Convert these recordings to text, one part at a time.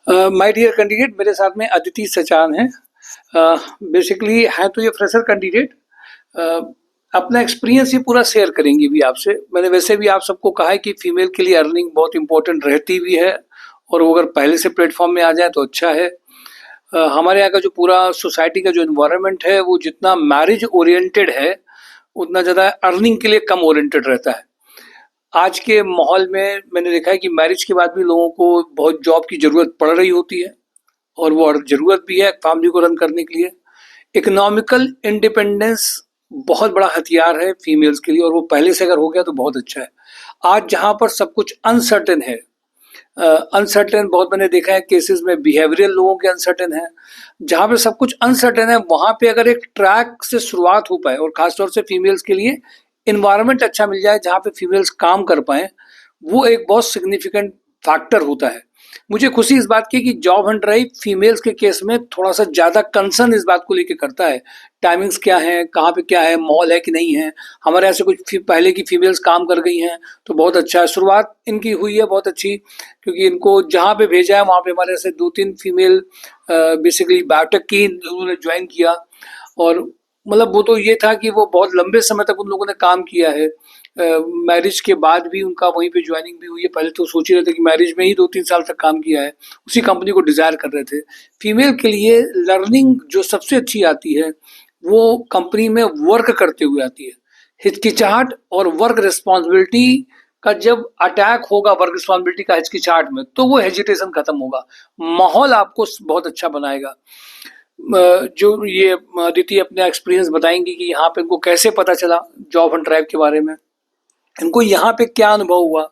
My dear candidate, मेरे साथ में अदिति सचान है। बेसिकली है तो ये फ्रेशर कैंडिडेट। अपना एक्सपीरियंस ये पूरा शेयर करेंगी भी आपसे। मैंने वैसे भी आप सबको कहा है कि फीमेल के लिए अर्निंग बहुत इंपॉर्टेंट रहती भी है, और वो अगर पहले से प्लेटफॉर्म में आ जाए तो अच्छा है। हमारे यहाँ का जो पूरा सोसाइटी का जो इन्वायरमेंट है वो जितना मैरिज ओरिएंटेड है उतना ज़्यादा अर्निंग के लिए कम ओरिएंटेड रहता है। आज के माहौल में मैंने देखा है कि मैरिज के बाद भी लोगों को बहुत जॉब की ज़रूरत पड़ रही होती है, और वो ज़रूरत भी है फैमिली को रन करने के लिए। इकोनॉमिकल इंडिपेंडेंस बहुत बड़ा हथियार है फीमेल्स के लिए, और वो पहले से अगर हो गया तो बहुत अच्छा है। आज जहाँ पर सब कुछ अनसर्टेन है, अनसर्टेन बहुत मैंने देखा है केसेस में बिहेवियरल लोगों के अनसर्टेन है। जहाँ पे सब कुछ अनसर्टेन है वहाँ पे अगर एक ट्रैक से शुरुआत हो पाए, और खासतौर से फीमेल्स के लिए इन्वायरमेंट अच्छा मिल जाए जहाँ पे फीमेल्स काम कर पाएँ, वो एक बहुत सिग्निफिकेंट फैक्टर होता है। मुझे खुशी इस बात की कि जॉब हंट ड्राइव फीमेल्स के केस में थोड़ा सा ज़्यादा कंसर्न इस बात को लेके करता है। टाइमिंग्स क्या हैं, कहाँ पे क्या है, मॉल है कि नहीं है। हमारे यहाँ से कुछ पहले की फीमेल्स काम कर गई हैं तो बहुत अच्छा है। शुरुआत इनकी हुई है बहुत अच्छी, क्योंकि इनको जहाँ पे भेजा है वहाँ पे हमारे से 2-3 फीमेल बेसिकली बायोटेक की उन्होंने ज्वाइन किया। और मतलब वो तो ये था कि वो बहुत लंबे समय तक उन लोगों ने काम किया है। मैरिज के बाद भी उनका वहीं पे ज्वाइनिंग भी हुई है। पहले तो सोच ही रहे थे कि मैरिज में ही 2-3 साल तक काम किया है, उसी कंपनी को डिज़ायर कर रहे थे। फीमेल के लिए लर्निंग जो सबसे अच्छी आती है वो कंपनी में वर्क करते हुए आती है। हिचकिचाहट और वर्क रिस्पॉन्सिबिलिटी का जब अटैक होगा, वर्क रिस्पॉन्सिबिलिटी का हिचकिचाहट में, तो वो हेजिटेशन खत्म होगा, माहौल आपको बहुत अच्छा बनाएगा। जो ये अदिति अपना एक्सपीरियंस बताएंगी कि यहाँ पे इनको कैसे पता चला जॉब एंड ड्राइव के बारे में, इनको यहाँ पे क्या अनुभव हुआ,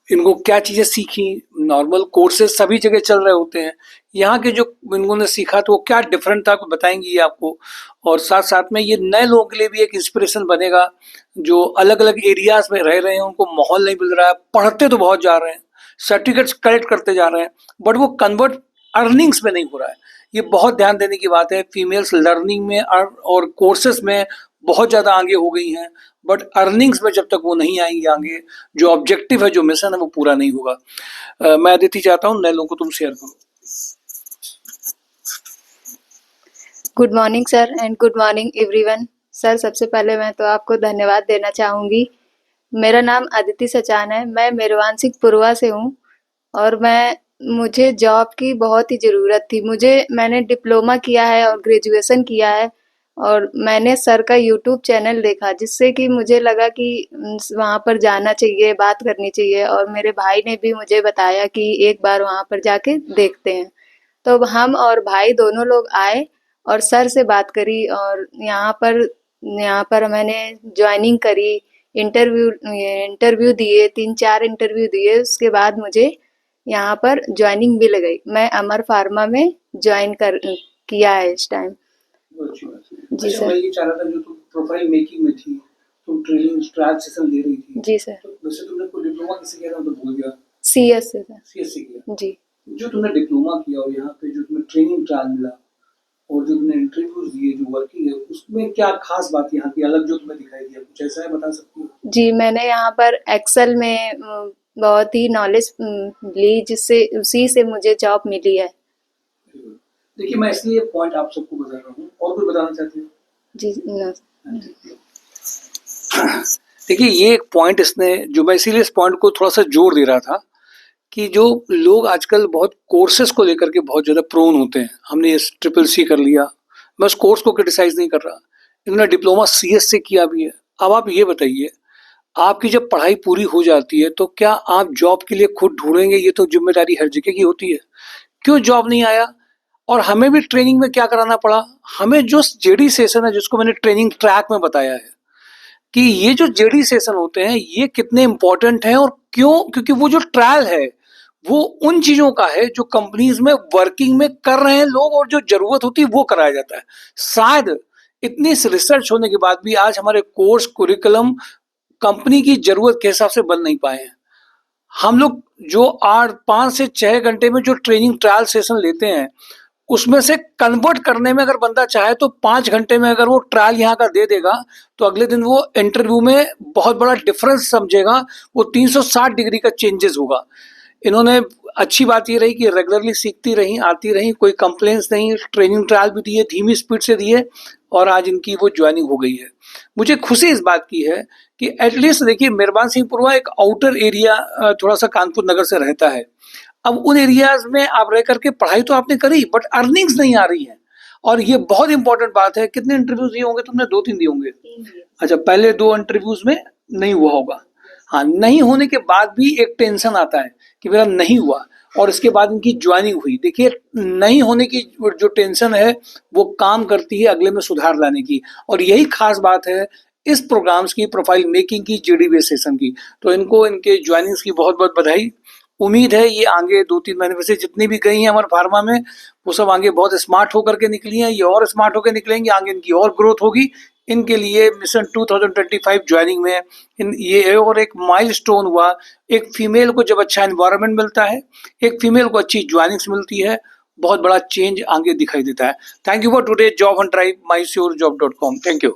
इनको क्या चीज़ें सीखी। नॉर्मल कोर्सेज सभी जगह चल रहे होते हैं, यहाँ के जो इन्होंने सीखा तो वो क्या डिफरेंट था बताएंगी ये आपको। और साथ साथ में ये नए लोगों के लिए भी एक इंस्पिरेशन बनेगा जो अलग अलग एरियाज में रह रहे हैं, उनको माहौल नहीं मिल रहा है, पढ़ते तो बहुत जा रहे हैं, सर्टिफिकेट्स कलेक्ट करते जा रहे हैं, बट वो कन्वर्ट अर्निंग्स में नहीं हो रहा है। ये बहुत ध्यान देने की बात है। फीमेल्स लर्निंग में और कोर्सेज में बहुत ज़्यादा आगे हो गई हैं, बट अर्निंग्स में जब तक वो नहीं आएंगे आगे, जो ऑब्जेक्टिव है, जो मिशन है, वो पूरा नहीं होगा। मैं अदिति चाहता हूँ नए लोगों को तुम शेयर करो। Good morning sir and good morning everyone. Sir सबसे पहले मैं तो आपको धन्यवाद देना चाहूँगी। मेरा नाम अदिति सचान है, मैं मेरवानसिंह पुरवा से हूँ और मुझे जॉब की बहुत ही ज़रूरत थी। मैंने डिप्लोमा किया है और ग्रेजुएशन किया है, और मैंने सर का यूट्यूब चैनल देखा जिससे कि मुझे लगा कि वहाँ पर जाना चाहिए, बात करनी चाहिए, और मेरे भाई ने भी मुझे बताया कि एक बार वहाँ पर जाके देखते हैं। तो हम और भाई दोनों लोग आए और सर से बात करी, और यहाँ पर मैंने ज्वाइनिंग करी, इंटरव्यू दिए, 3-4 इंटरव्यू दिए। उसके बाद मुझे यहाँ पर ज्वाइनिंग मिल गई। मैं अमर फार्मा में ज्वाइन कर किया है इस टाइम। जी सर। मैं ये चाह रहा था, जो तुम प्रोफाइल मेकिंग में थी, तुम ट्रेनिंग ट्रायल सेशन दे रही थी। जी सर। तो वैसे तुमने कोई डिप्लोमा किससे किया था, तो भूल गया। CS से सर। CS से किया जी। जो तुमने डिप्लोमा किया और यहाँ पे जो तुम्हें ट्रेनिंग ट्रायल मिला और जो तुमने इंटरव्यूज दिए, जो वर्किंग है, उसमें क्या खास बात यहाँ की अलग जो तुम्हें दिखाई दिया, कुछ ऐसा है बता सकती हो? जी, मैंने यहाँ पर एक्सेल में बहुत ही नॉलेज ली, जिससे उसी से मुझे जॉब मिली है। देखिए, मैं इसलिए पॉइंट आप सबको बता रहा हूँ। और कुछ बताना चाहती हूँ? जी न। देखिए, ये एक पॉइंट इसने जो मैं इसीलिए इस पॉइंट को थोड़ा सा जोर दे रहा था कि जो लोग आजकल बहुत कोर्सेज को लेकर के बहुत ज़्यादा प्रोन होते हैं। हमने ये CCC कर लिया, मैं उस कोर्स को क्रिटिसाइज नहीं कर रहा। इन्होंने डिप्लोमा CS से किया भी है। अब आप ये बताइए, आपकी जब पढ़ाई पूरी हो जाती है तो क्या आप जॉब के लिए खुद ढूंढेंगे? ये तो जिम्मेदारी हर जगह की होती है। क्यों जॉब नहीं आया? और हमें भी ट्रेनिंग में क्या कराना पड़ा? हमें जो JD सेशन है, जिसको मैंने ट्रेनिंग ट्रैक में बताया है कि ये जो JD सेशन होते हैं ये कितने इंपॉर्टेंट हैं और क्यों, क्योंकि वो जो ट्रायल है वो उन चीज़ों का है जो कंपनीज में वर्किंग में कर रहे हैं लोग, और जो ज़रूरत होती है वो कराया जाता है। शायद इतनी रिसर्च होने के बाद भी आज हमारे कोर्स कुरिकुलम कंपनी की ज़रूरत के हिसाब से बन नहीं पाए हैं। हम लोग जो 5 से 6 घंटे में जो ट्रेनिंग ट्रायल सेशन लेते हैं, उसमें से कन्वर्ट करने में अगर बंदा चाहे तो 5 घंटे में अगर वो ट्रायल यहाँ का दे देगा तो अगले दिन वो इंटरव्यू में बहुत बड़ा डिफरेंस समझेगा, वो 360 डिग्री का चेंजेस होगा। इन्होंने अच्छी बात ये रही कि रेगुलरली सीखती रही, आती रही, कोई कंप्लेंट्स नहीं, ट्रेनिंग ट्रायल भी दिए, धीमी स्पीड से दिए और आज इनकी वो ज्वाइनिंग हो गई है। मुझे खुशी इस बात की है कि एटलीस्ट देखिए मेहरबान सिंह पुरवा एक आउटर एरिया थोड़ा सा कानपुर नगर से रहता है। अब उन एरियाज में आप रह करके पढ़ाई तो आपने करी बट अर्निंग्स नहीं आ रही है और ये बहुत इंपॉर्टेंट बात है। कितने इंटरव्यूज दिए होंगे तुमने? 2-3 दिए होंगे। अच्छा, पहले 2 इंटरव्यूज में नहीं हुआ होगा। हाँ, नहीं होने के बाद भी एक टेंशन आता है कि मेरा नहीं हुआ और इसके बाद इनकी ज्वाइनिंग हुई। देखिए नहीं होने की जो टेंशन है वो काम करती है अगले में सुधार लाने की और यही खास बात है इस प्रोग्राम्स की, प्रोफाइल मेकिंग की, जेडीबी सेशन की। तो इनको इनके ज्वाइनिंग्स की बहुत बहुत बधाई। उम्मीद है ये आगे 2-3 महीने में से जितनी भी गई हैं हमारे फार्मा में वो सब आगे बहुत स्मार्ट होकर के निकली हैं, ये और स्मार्ट होकर निकलेंगे, आगे इनकी और ग्रोथ होगी। इनके लिए मिशन 2025 ज्वाइनिंग में ये और एक माइलस्टोन हुआ। एक फीमेल को जब अच्छा एनवायरनमेंट मिलता है, एक फीमेल को अच्छी ज्वाइनिंग्स मिलती है, बहुत बड़ा चेंज आगे दिखाई देता है। Thank you for today job on drive, mysurjob.com। Thank you.